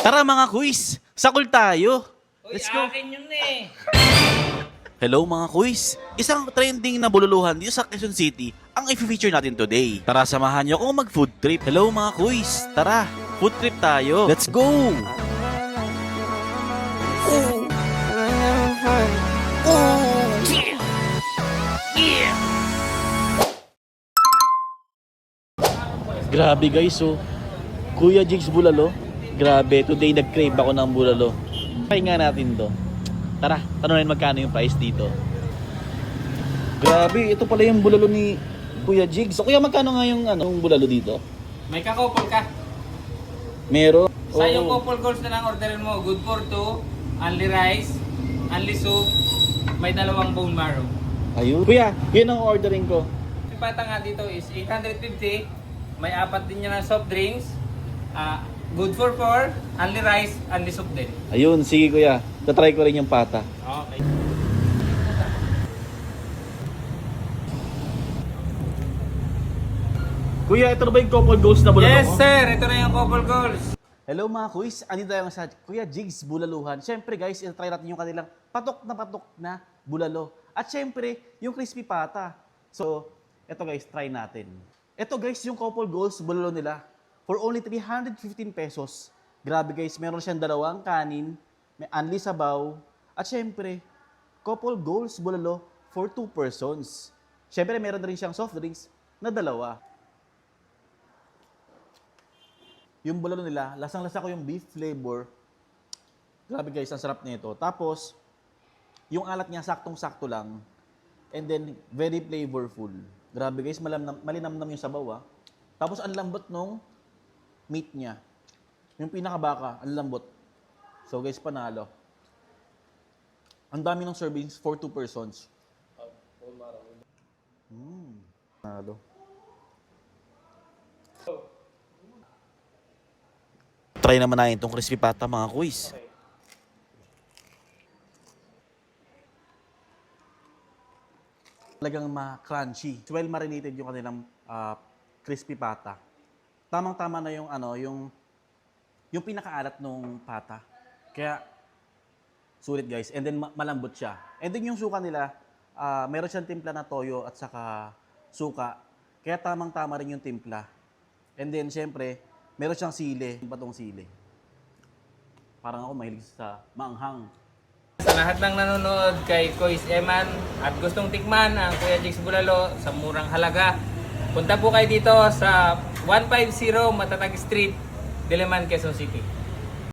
Tara mga quiz, sakol tayo. Uy, Let's go. akin yun eh. Hello mga quiz! Isang trending na bululuhan dito sa Quezon City ang i-feature natin today. Tara samahan niyo akong mag-food trip. Hello mga quiz! Tara, food trip tayo. Let's go! Grabe guys, oh. Kuya Jigs Bulalo. Grabe, today nag-crave ako ng bulalo. Try nga natin to. Tara, tanungin magkano yung price dito. Grabe, ito pala yung bulalo ni Kuya Jigs. So, kuya, magkano nga yung bulalo dito? May kakopol ka. Meron. Sa yung couple goals na lang orderin mo. Good for two. Only rice. Only soup. May dalawang bone marrow. Ayun. Kuya, yun ang ordering ko. Yung pata nga dito is 850. May apat din niya ng soft drinks. Good for four. Only rice. Only soup din. Ayun, sige kuya. Tatry ko rin yung pata. Okay. Kuya, ito na ba yung couple goals na bulalo Yes mo? sir. Ito na yung couple goals. Hello mga quiz, andito tayo sa Kuya Jigs Bulaluhan. Siyempre guys, itry natin yung kanilang patok na bulalo. At siyempre, yung crispy pata. So, ito guys, try natin. Ito guys, yung couple goals bulalo nila. For only 315 pesos. Grabe guys, meron siyang dalawang kanin, may only sabaw, at siyempre, couple goals bulalo for 2 persons. Siyempre, meron na rin siyang soft drinks na dalawa. Yung bulalo nila, lasang-lasa ko yung beef flavor. Grabe guys, ang sarap nito. Tapos, yung alat niya saktong-sakto lang. And then, very flavorful. Grabe guys, malinamnam yung sabaw ah. Tapos, ang lambot nung meat niya. Yung pinakabaka, ang lambot. So guys, panalo. Ang dami ng servings for 2 persons. Panalo. Try naman natin itong crispy pata mga quiz. Talagang ma-crunchy. Well marinated yung kanilang crispy pata. Tamang-tama na yung yung pinakaalat nung pata. Kaya sulit guys. And then malambot siya. And then yung suka nila, meron siyang timpla na toyo at saka suka. Kaya tamang-tama rin yung timpla. And then syempre, meron siyang sili, batong sili. Parang ako mahilig sa maanghang. Sa lahat ng nanonood kay Kois Eman at gustong tikman ang Kuya Jigs Bulalo sa murang halaga, punta po kayo dito sa 150 Matatag Street, Diliman, Quezon City.